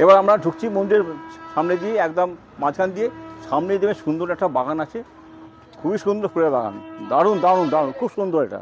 এবার আমরা ঢুকছি মন্দিরের সামনে দিয়ে, একদম মাঝখান দিয়ে। সামনে দেবে সুন্দর একটা বাগান আছে, খুবই সুন্দর ফুলের বাগান, দারুণ দারুণ দারুণ, খুব সুন্দর এটা।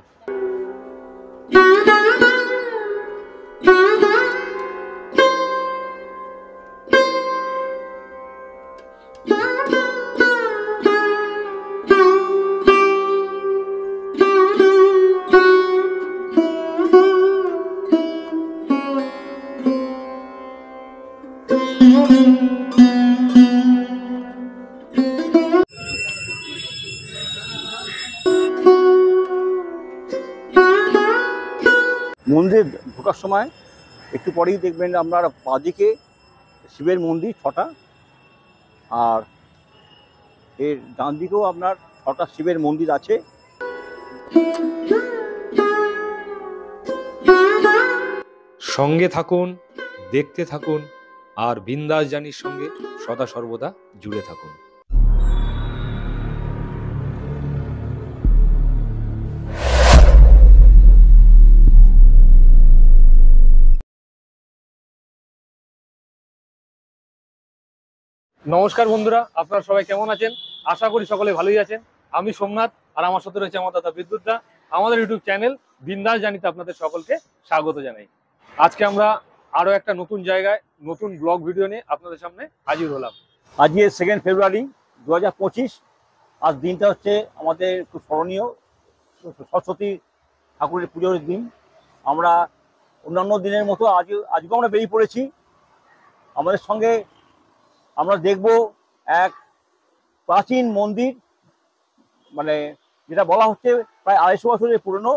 মন্দির ঢোকার সময় একটু পরেই দেখবেন আপনার বাঁদিকে শিবের মন্দির 6টা, আর এর ডান দিকেও আপনার 6টা শিবের মন্দির আছে। সঙ্গে থাকুন, দেখতে থাকুন, আর বিন্দাস জার্নির সঙ্গে সদা সর্বদা জুড়ে থাকুন। নমস্কার বন্ধুরা, আপনারা সবাই কেমন আছেন? আশা করি সকলে ভালোই আছেন। আমি সোমনাথ, আর আমার সাথে রয়েছে আমার দাদা বিদ্যুৎদা। আমাদের ইউটিউব চ্যানেল বিন্দাস জার্নিতে আপনাদের সকলকে স্বাগত জানাই। আজকে আমরা আরো একটা নতুন জায়গায় নতুন ব্লগ ভিডিও নিয়ে আপনাদের সামনে হাজির হলাম। আজকে 2 ফেব্রুয়ারি 2025। আজ দিনটা হচ্ছে আমাদের খুব স্মরণীয়, সরস্বতী ঠাকুরের পুজোর দিন। আমরা অন্যান্য দিনের মতো আজকেও আমরা বেরিয়ে পড়েছি। আমাদের সঙ্গে আমরা দেখব এক প্রাচীন মন্দির, মানে যেটা বলা হচ্ছে প্রায় 250 বছরের পুরনো।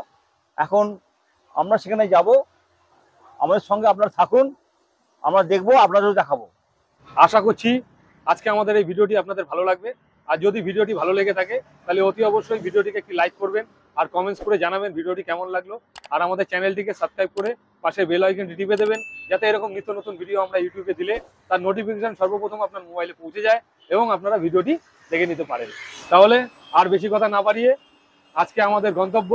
এখন আমরা সেখানে যাব, আমাদের সঙ্গে আপনারা থাকুন, আমরা দেখব, আপনাদেরও দেখাবো। আশা করছি আজকে আমাদের এই ভিডিওটি আপনাদের ভালো লাগবে। আর যদি ভিডিওটি ভালো লেগে থাকে তাহলে অতি অবশ্যই ভিডিওটিকে একটি লাইক করবেন, আর কমেন্টস করে জানাবেন ভিডিওটি কেমন লাগলো। আর আমাদের চ্যানেলটিকে সাবস্ক্রাইব করে পাশে বেল আইকনটি টিপে দেবেন, যাতে এরকম নিত্য নতুন ভিডিও আমরা ইউটিউবে দিলে তার নোটিফিকেশন সর্বপ্রথম আপনার মোবাইলে পৌঁছে যায় এবং আপনারা ভিডিওটি দেখে নিতে পারেন। তাহলে আর বেশি কথা না বাড়িয়ে আজকে আমাদের গন্তব্য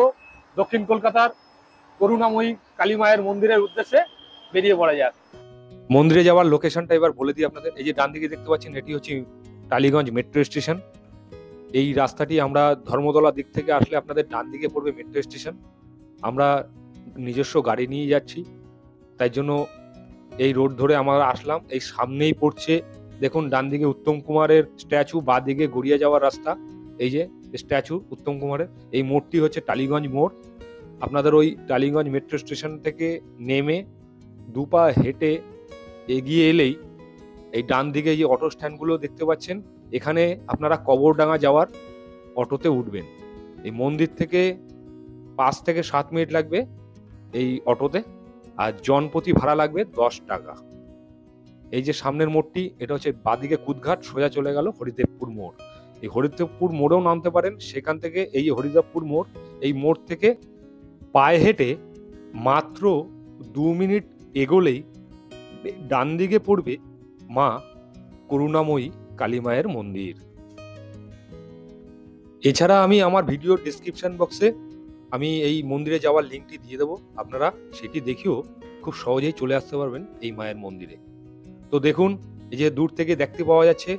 দক্ষিণ কলকাতার করুণাময়ী কালী মায়ের মন্দিরের উদ্দেশ্যে বেরিয়ে পড়া যাক। মন্দিরে যাওয়ার লোকেশনটা এবার বলে দিই আপনাদের। এই যে ডান দিকে দেখতে পাচ্ছেন, এটি হচ্ছে টালিগঞ্জ মেট্রো স্টেশন। এই রাস্তাটি আমরা ধর্মতলা দিক থেকে আসলে আপনাদের ডান দিকে পড়বে মেট্রো স্টেশন। আমরা নিজস্ব গাড়ি নিয়ে যাচ্ছি, তাই জন্য এই রোড ধরে আমরা আসলাম। এই সামনেই পড়ছে দেখুন ডান দিকে উত্তম কুমারের স্ট্যাচু, বাঁ দিকে গড়িয়ে যাওয়ার রাস্তা। এই যে স্ট্যাচু উত্তম কুমারের, এই মোড়টি হচ্ছে টালিগঞ্জ মোড়। আপনাদের ওই টালিগঞ্জ মেট্রো স্টেশন থেকে নেমে দুপা হেঁটে এগিয়ে এলেই এই ডান দিকে যে অটো স্ট্যান্ডগুলো দেখতে পাচ্ছেন, এখানে আপনারা কবরডাঙ্গা যাওয়ার অটোতে উঠবেন। এই মন্দির থেকে 5 থেকে 7 মিনিট লাগবে এই অটোতে, আর জনপ্রতি ভাড়া লাগবে 10 টাকা। এই যে সামনের মোড়টি, এটা হচ্ছে বাদিকে কুদঘাট, সোজা চলে গেল হরিদেবপুর মোড়। এই হরিদেবপুর মোড়েও নামতে পারেন। সেখান থেকে এই হরিদেবপুর মোড়, এই মোড় থেকে পায়ে হেঁটে মাত্র 2 মিনিট এগোলেই ডান দিকে পড়বে মা করুণাময়ী কালী মায়ের মন্দির। এছাড়া আমি আমার ভিডিও ডেসক্রিপশন বক্সে আমি এই মন্দিরে যাওয়ার লিঙ্কটি দিয়ে দেবো, আপনারা সেটি দেখেও খুব সহজেই চলে আসতে পারবেন এই মায়ের মন্দিরে। তো দেখুন, এই যে দূর থেকে দেখতে পাওয়া যাচ্ছে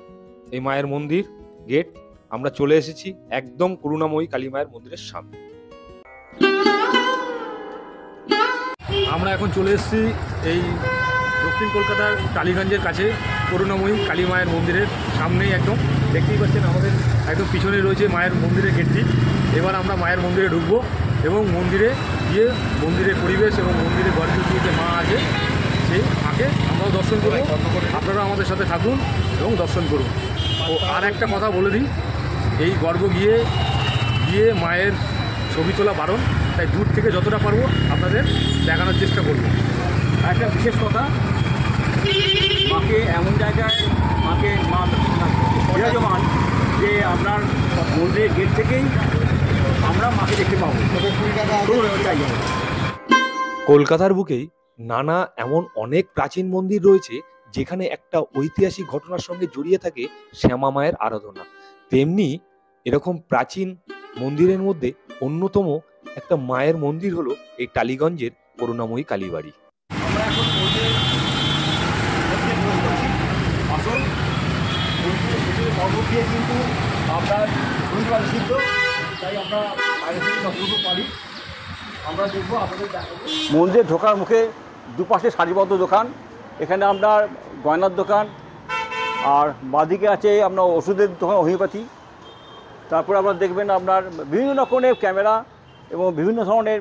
এই মায়ের মন্দির গেট। আমরা চলে এসেছি একদম করুণাময়ী কালী মায়ের মন্দিরের সামনে। আমরা এখন চলে এসেছি এই দক্ষিণ কলকাতার টালিগঞ্জের কাছে করুণাময়ী কালী মায়ের মন্দিরের সামনেই। একদম দেখতেই পাচ্ছেন আমাদের একদম পিছনে রয়েছে মায়ের মন্দিরের গেটটি। এবার আমরা মায়ের মন্দিরে ঢুকবো এবং মন্দিরে গিয়ে মন্দিরের পরিবেশ এবং মন্দিরের গর্ভগৃহে যে মা আছে সেই মাকে আমরাও দর্শন করব। আপনারা আমাদের সাথে থাকুন এবং দর্শন করুন। ও আর একটা কথা বলে দিই, এই গর্ভগৃহে গিয়ে মায়ের ছবি তোলা বারণ, তাই দূর থেকে যতটা পারবো আপনাদের দেখানোর চেষ্টা করবো। একটা বিশেষ কথা, মাকে এমন জায়গায় মা বিরাজমান যে আপনার মন্দিরের গেট থেকেই আমরা মাকে দেখতে পাবো। কলকাতার বুকেই নানা এমন অনেক প্রাচীন মন্দির রয়েছে যেখানে একটা ঐতিহাসিক ঘটনার সঙ্গে জড়িয়ে থাকে শ্যামা মায়ের আরাধনা। তেমনি এরকম প্রাচীন মন্দিরের মধ্যে অন্যতম একটা মায়ের মন্দির হলো এই টালিগঞ্জের করুণাময়ী কালীবাড়ি। আমরা পরবর্তী কিন্তু আপনার শনিবার নিষিদ্ধ, তাই আমরা বাইরে থেকে যতটুকু পারি আমরা দেখবো, আপনাদের দেখাবো। মন্দিরে ঢোকার মুখে দুপাশে সারিবদ্ধ দোকান, এখানে আপনার গয়নার দোকান, আর বাঁদিকে আছে আপনার ওষুধের দোকান, হোমিওপ্যাথি। তারপরে আপনার দেখবেন আপনার বিভিন্ন রকমের ক্যামেরা এবং বিভিন্ন ধরনের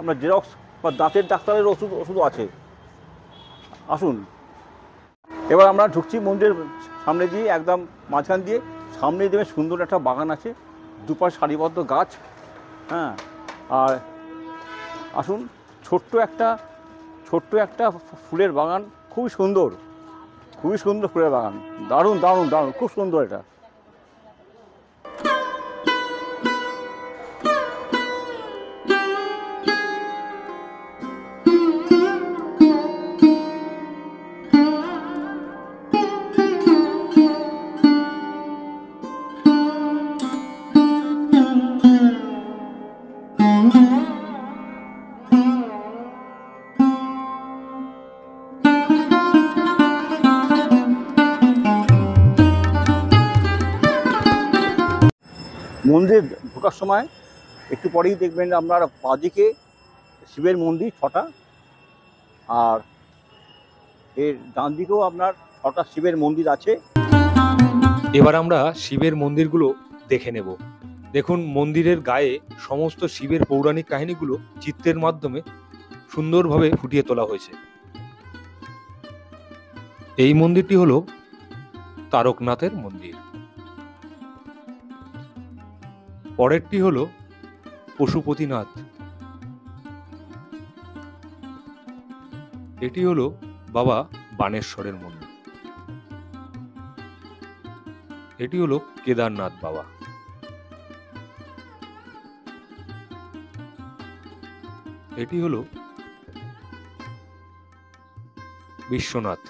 আপনার জেরক্স বা দাঁতের ডাক্তারের ওষুধও আছে। আসুন, এবার আমরা ঢুকছি মন্দিরের সামনে দিয়ে, একদম মাঝখান দিয়ে। সামনে দেবে সুন্দর একটা বাগান আছে, দুপাশে সারিবদ্ধ গাছ। হ্যাঁ, আর আসুন, ছোট্ট একটা ফুলের বাগান, খুবই সুন্দর ফুলের বাগান, দারুণ দারুণ দারুণ, খুব সুন্দর এটা। মন্দির ঢোকার সময় একটু পরেই দেখবেন আপনার বাঁদিকে শিবের মন্দির 6টা, আর এর ডান দিকেও আপনার 6টা শিবের মন্দির আছে। এবার আমরা শিবের মন্দিরগুলো দেখে নেব। দেখুন, মন্দিরের গায়ে সমস্ত শিবের পৌরাণিক কাহিনীগুলো চিত্রের মাধ্যমে সুন্দরভাবে ফুটিয়ে তোলা হয়েছে। এই মন্দিরটি হলো তারকনাথের মন্দির। পরেরটি হলো পশুপতিনাথ। এটি হলো বাবা বানেশ্বরের মন্দির। এটি হলো কেদারনাথ বাবা। এটি হলো বিশ্বনাথ।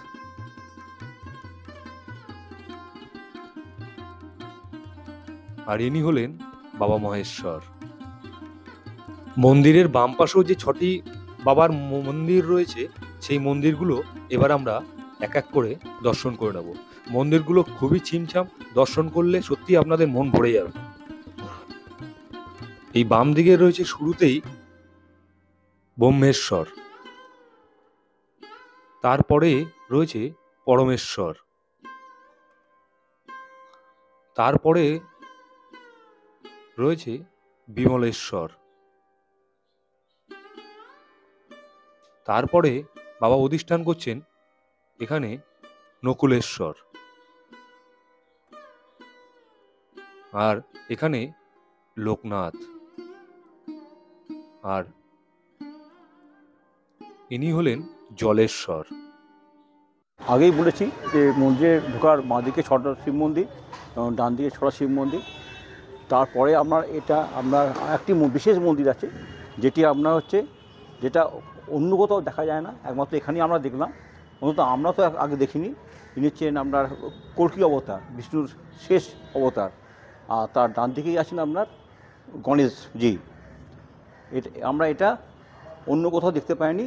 আর ইনি হলেন বাবা মহেশ্বর। মন্দিরের বাম পাশেও যে 6টি বাবার মন্দির রয়েছে, সেই মন্দিরগুলো এবার আমরা এক এক করে দর্শন করে নেব। মন্দিরগুলো খুবই ছিমছাম, দর্শন করলে সত্যি আপনাদের মন ভরে যাবে। এই বাম দিকে রয়েছে শুরুতেই ব্রহ্মেশ্বর, তারপরে রয়েছে পরমেশ্বর, তারপরে রয়েছে বিমলেশ্বর, তারপরে বাবা অধিষ্ঠান করছেন এখানে নকুলেশ্বর, আর এখানে লোকনাথ, আর ইনি হলেন জলেশ্বর। আগেই বলেছি যে মন্দিরে ঢোকার বাঁদিকে 6টা শিব মন্দির এবং ডান দিকে 6টা শিব মন্দির। তারপরে আপনার একটি বিশেষ মন্দির আছে, যেটি আপনার যেটা অন্য কোথাও দেখা যায় না, একমাত্র এখানেই আমরা দেখলাম। অন্তত আমরা তো আগে দেখিনি। তিনি হচ্ছেন আপনার কল্কি অবতার, বিষ্ণুর শেষ অবতার। আর তার ডান দিকেই আছেন আপনার গণেশজি। আমরা এটা অন্য কোথাও দেখতে পাইনি,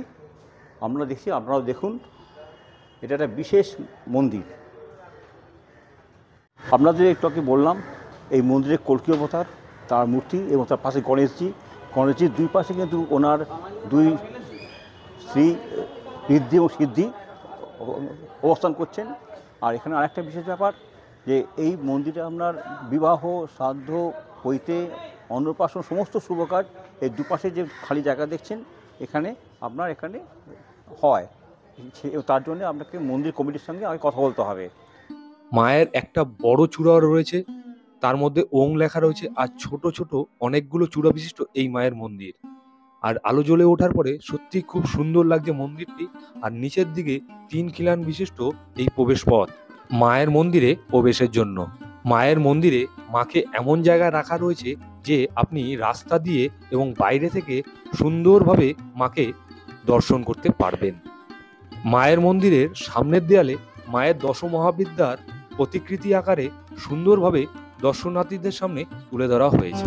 আমরা দেখছি, আপনারাও দেখুন। এটা একটা বিশেষ মন্দির। আপনাদের একটু আগে বললাম এই মন্দিরে কল্কি অবতার, তার মূর্তি, এবং তার পাশে গণেশজির দুই পাশে কিন্তু ওনার দুই শ্রী ঋদ্ধি এবং সিদ্ধি অবস্থান করছেন। আর এখানে আরেকটা বিশেষ ব্যাপার, যে এই মন্দিরে আপনার বিবাহ, শ্রাদ্ধ, পৈতে, অন্নপ্রাশন, সমস্ত শুভ কাজ এই দুপাশে যে খালি জায়গা দেখছেন এখানে হয়। তার জন্য আপনাকে মন্দির কমিটির সঙ্গে আগে কথা বলতে হবে। মায়ের একটা বড় চূড়া রয়েছে, তার মধ্যে ওং লেখা রয়েছে, আর ছোট ছোট অনেকগুলো চূড়া বিশিষ্ট এই মায়ের মন্দির। আর আলো জ্বলে ওঠার পরে সত্যি খুব সুন্দর লাগছে মন্দিরটি। আর নিচের দিকে 3 খিলান বিশিষ্ট এই প্রবেশ পথ মায়ের মন্দিরে প্রবেশের জন্য। মায়ের মন্দিরে মাকে এমন জায়গায় রাখা রয়েছে যে আপনি রাস্তা দিয়ে এবং বাইরে থেকে সুন্দরভাবে মাকে দর্শন করতে পারবেন। মায়ের মন্দিরের সামনের দেয়ালে মায়ের দশমহাবিদ্যার প্রতিকৃতি আকারে সুন্দরভাবে দর্শনার্থীদের সামনে তুলে ধরা হয়েছে।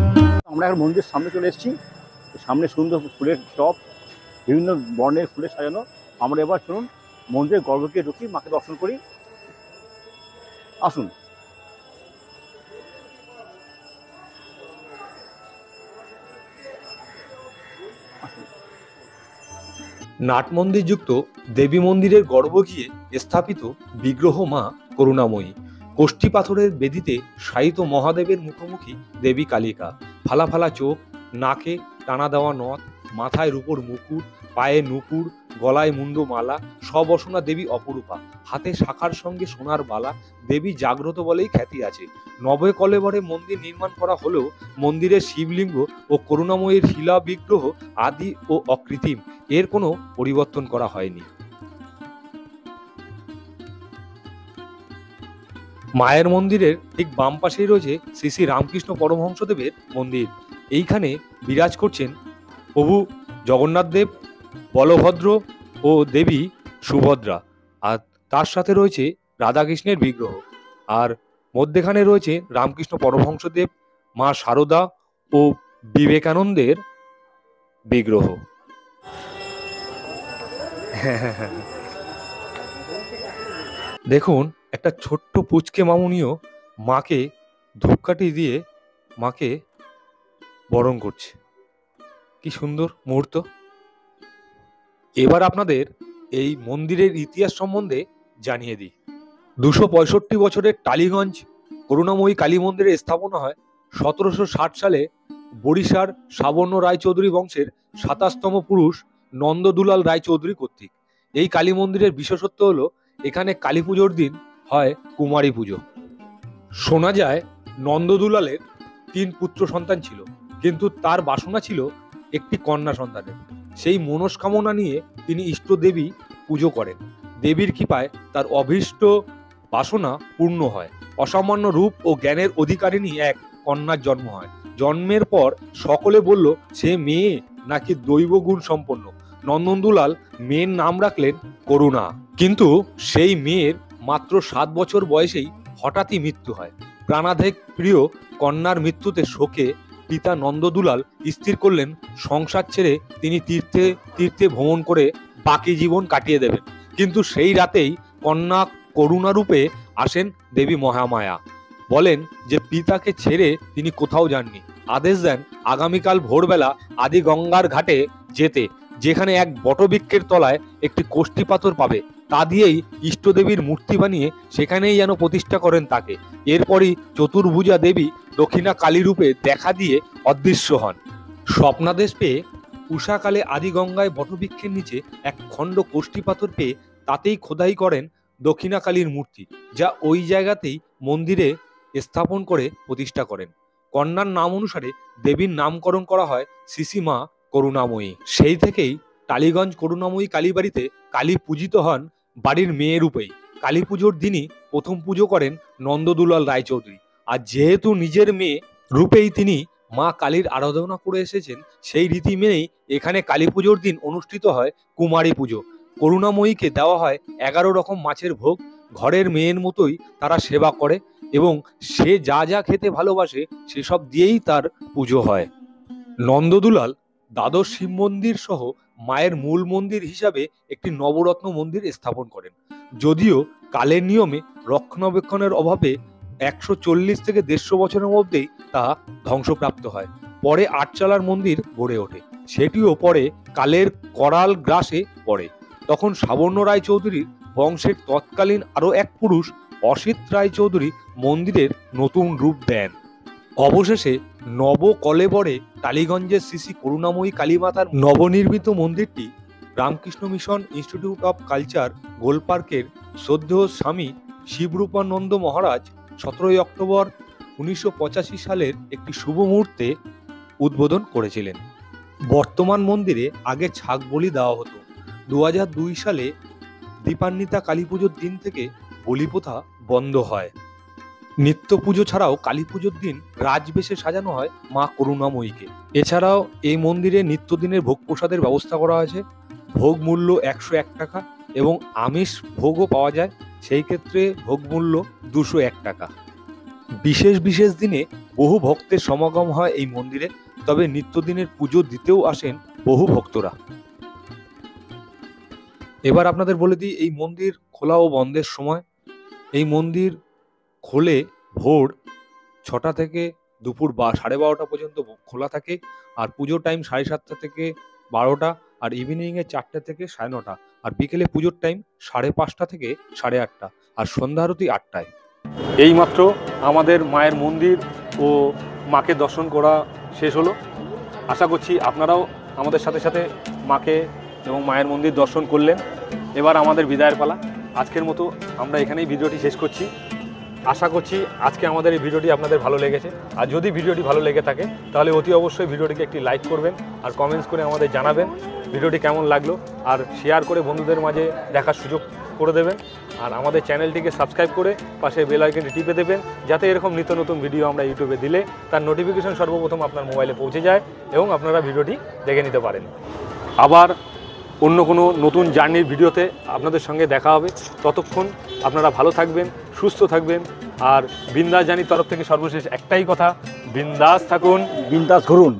আমরা এখন মন্দিরের সামনে চলে এসেছি। সামনে সুন্দর ফুলের টব, বিভিন্ন বর্ণের ফুলে সাজানো। আমরা এবার চলুন মন্দিরের গর্ভগৃহে ঢুকি, মাকে দর্শন করি। আসুন। নাট মন্দিরযুক্ত দেবী মন্দিরের গর্ভ গিয়ে স্থাপিত বিগ্রহ মা করুণাময়ী। কোষ্ঠী পাথরের বেদিতে শায়িত মহাদেবের মুখোমুখি দেবী কালিকা। ফালা ফালা চোখ, নাকে টানা দেওয়া নথ, মাথায় রূপোর মুকুট, পায়ে নুপুর, গলায় মুন্ড মালা, সবসনা দেবী অপরূপা। হাতে শাখার সঙ্গে সোনার বালা। দেবী জাগ্রত বলেই খ্যাতি আছে। নবে কলেবরে মন্দির নির্মাণ করা হলেও মন্দিরের শিবলিঙ্গ ও করুণাময়ীর শিলা বিগ্রহ আদি ও অকৃত্রিম, এর কোনো পরিবর্তন করা হয়নি। মায়ের মন্দিরের ঠিক বাম পাশেই রয়েছে শ্রী শ্রী রামকৃষ্ণ পরমহংসদেবের মন্দির। এইখানে বিরাজ করছেন প্রভু জগন্নাথ দেব, বলভদ্র ও দেবী সুভদ্রা, আর তার সাথে রয়েছে রাধাকৃষ্ণের বিগ্রহ। আর মধ্যেখানে রয়েছে রামকৃষ্ণ পরমহংসদেব, মা শারদা ও বিবেকানন্দের বিগ্রহ। দেখুন, একটা ছোট্ট পুচকে মামুনিও মাকে ধূপকাঠি দিয়ে মাকে বরণ করছে। কি সুন্দর মুহূর্ত। এবার আপনাদের এই মন্দিরের ইতিহাস সম্বন্ধে জানিয়ে দিই। 265 বছরের টালিগঞ্জ করুণাময়ী কালী মন্দিরের স্থাপনা হয় 1760 সালে বরিশার সাবর্ণ রায়চৌধুরী বংশের 27তম পুরুষ নন্দদুলাল রায়চৌধুরী কর্তৃক। এই কালী মন্দিরের বিশেষত্ব হলো এখানে কালী পুজোর দিন হয় কুমারী পুজো। শোনা যায় নন্দদুলালের 3 পুত্র সন্তান ছিল, কিন্তু তার বাসনা ছিল একটি কন্যা সন্তানের। সেই মনস্কামনা নিয়ে তিনি ইষ্ট দেবী পুজো করেন। দেবীর কৃপায় তার অভীষ্ট বাসনা পূর্ণ হয়। অসামান্য রূপ ও জ্ঞানের অধিকারিণী এক কন্যার জন্ম হয়। জন্মের পর সকলে বলল সে মেয়ে নাকি দৈব গুণ সম্পন্ন। নন্দনদুলাল মেয়ের নাম রাখলেন করুণা। কিন্তু সেই মেয়ের মাত্র 7 বছর বয়সেই হঠাৎই মৃত্যু হয়। প্রাণাধিক প্রিয় কন্যার মৃত্যুতে শোকে পিতা নন্দদুলাল স্থির করলেন সংসার ছেড়ে তিনি তীর্থে তীর্থে ভ্রমণ করে বাকি জীবন কাটিয়ে দেবেন। কিন্তু সেই রাতেই কন্যা করুণারূপে আসেন দেবী মহামায়া। বলেন যে পিতাকে ছেড়ে তিনি কোথাও যাননি। আদেশ দেন আগামীকাল ভোরবেলা আদি গঙ্গার ঘাটে যেতে, যেখানে এক বটবৃক্ষের তলায় একটি কোষ্ঠী পাথর পাবে। তা দিয়েই ইষ্টদেবীর মূর্তি বানিয়ে সেখানেই যেন প্রতিষ্ঠা করেন তাকে। এরপরই চতুর্ভুজা দেবী দক্ষিণা কালী রূপে দেখা দিয়ে অদৃশ্য হন। স্বপ্নাদেশ পেয়ে উষাকালে আদি গঙ্গায় বটবৃক্ষের নিচে এক খণ্ড কোষ্ঠী পাথর পেয়ে তাতেই খোদাই করেন দক্ষিণা কালীর মূর্তি, যা ওই জায়গাতেই মন্দিরে স্থাপন করে প্রতিষ্ঠা করেন। কন্যার নাম অনুসারে দেবীর নামকরণ করা হয় শ্রী শ্রী মা করুণাময়ী। সেই থেকেই টালিগঞ্জ করুণাময়ী কালীবাড়িতে কালী পূজিত হন বাড়ির মেয়ে রূপেই। কালী পুজোর দিনই প্রথম পুজো করেন নন্দদুলাল রায়চৌধুরী। আর যেহেতু নিজের মেয়ে রূপেই তিনি মা কালীর আরাধনা করে এসেছেন, সেই রীতি মেনেই এখানে কালী পুজোর দিন অনুষ্ঠিত হয় কুমারী পুজো। করুণাময়ীকে দেওয়া হয় 11 রকম মাছের ভোগ। ঘরের মেয়ের মতোই তারা সেবা করে এবং সে যা যা খেতে ভালোবাসে সেসব দিয়েই তার পুজো হয়। নন্দদুলাল দ্বাদশ শিব মন্দির সহ মায়ের মূল মন্দির হিসাবে একটি নবরত্ন মন্দির স্থাপন করেন। যদিও কালের নিয়মে রক্ষণাবেক্ষণের অভাবে 140 থেকে 150 বছরের মধ্যেই তা ধ্বংসপ্রাপ্ত হয়। পরে আটচালার মন্দির গড়ে ওঠে, সেটিও পরে কালের করাল গ্রাসে পড়ে। তখন সাবর্ণ রায়চৌধুরীর বংশের তৎকালীন আরো এক পুরুষ অসিত রায়চৌধুরী মন্দিরের নতুন রূপ দেন। অবশেষে নব কলেবরে টালিগঞ্জের শ্রী শ্রী করুণাময়ী কালীমাতার নবনির্মিত মন্দিরটি Ramakrishna mission institute of culture গোলপার্কের শ্রদ্ধেয় স্বামী শিবরূপানন্দ মহারাজ 17 অক্টোবর 1985 সালের একটি শুভ মুহূর্তে উদ্বোধন করেছিলেন। বর্তমান মন্দিরে আগে ছাগ বলি দেওয়া হতো। 2002 সালে দীপান্বিতা কালী পুজোর দিন থেকে বলি প্রথা বন্ধ হয়। নিত্য পুজো ছাড়াও কালী পুজোর দিন রাজবেশে সাজানো হয় মা করুণাময়ীকে। এছাড়াও এই মন্দিরে নিত্যদিনের ভোগ প্রসাদের ব্যবস্থা করা হয়েছে। ভোগ মূল্য 101 টাকা এবং আমিষ ভোগও পাওয়া যায়, সেই ক্ষেত্রে ভোগ মূল্য 201 টাকা। বিশেষ বিশেষ দিনে বহু ভক্তের সমাগম হয় এই মন্দিরে, তবে নিত্যদিনের পুজো দিতেও আসেন বহু ভক্তরা। এবার আপনাদের বলে দিই এই মন্দির খোলা ও বন্ধের সময়। এই মন্দির খোলে ভোর 6টা থেকে দুপুর 12:30 পর্যন্ত খোলা থাকে, আর পুজোর টাইম 7:30 থেকে 12টা, আর ইভিনিংয়ে 4টে থেকে 9:30, আর বিকেলে পুজোর টাইম 5:30 থেকে 8:30, আর সন্ধ্যা আরতি 8টায়। এইমাত্র আমাদের মায়ের মন্দির ও মাকে দর্শন করা শেষ হলো। আশা করছি আপনারাও আমাদের সাথে সাথে মাকে এবং মায়ের মন্দির দর্শন করলেন। এবার আমাদের বিদায়ের পালা। আজকের মতো আমরা এখানেই ভিডিওটি শেষ করছি। আশা করছি আজকে আমাদের এই ভিডিওটি আপনাদের ভালো লেগেছে। আর যদি ভিডিওটি ভালো লেগে থাকে তাহলে অতি অবশ্যই ভিডিওটিকে একটি লাইক করবেন আর কমেন্টস করে আমাদের জানাবেন ভিডিওটি কেমন লাগলো, আর শেয়ার করে বন্ধুদের মাঝে দেখার সুযোগ করে দেবেন। আর আমাদের চ্যানেলটিকে সাবস্ক্রাইব করে পাশে বেল আইকনটি টিপে দেবেন, যাতে এরকম নিত্য নতুন ভিডিও আমরা ইউটিউবে দিলে তার নোটিফিকেশন সর্বপ্রথম আপনার মোবাইলে পৌঁছে যায় এবং আপনারা ভিডিওটি দেখে নিতে পারেন। আবার অন্য কোনো নতুন জার্নির ভিডিওতে আপনাদের সঙ্গে দেখা হবে। ততক্ষণ আপনারা ভালো থাকবেন, সুস্থ থাকবেন। আর বিন্দাস জার্নির তরফ থেকে সর্বশেষ একটাই কথা, বিন্দাস থাকুন, বিন্দাস ঘুরুন।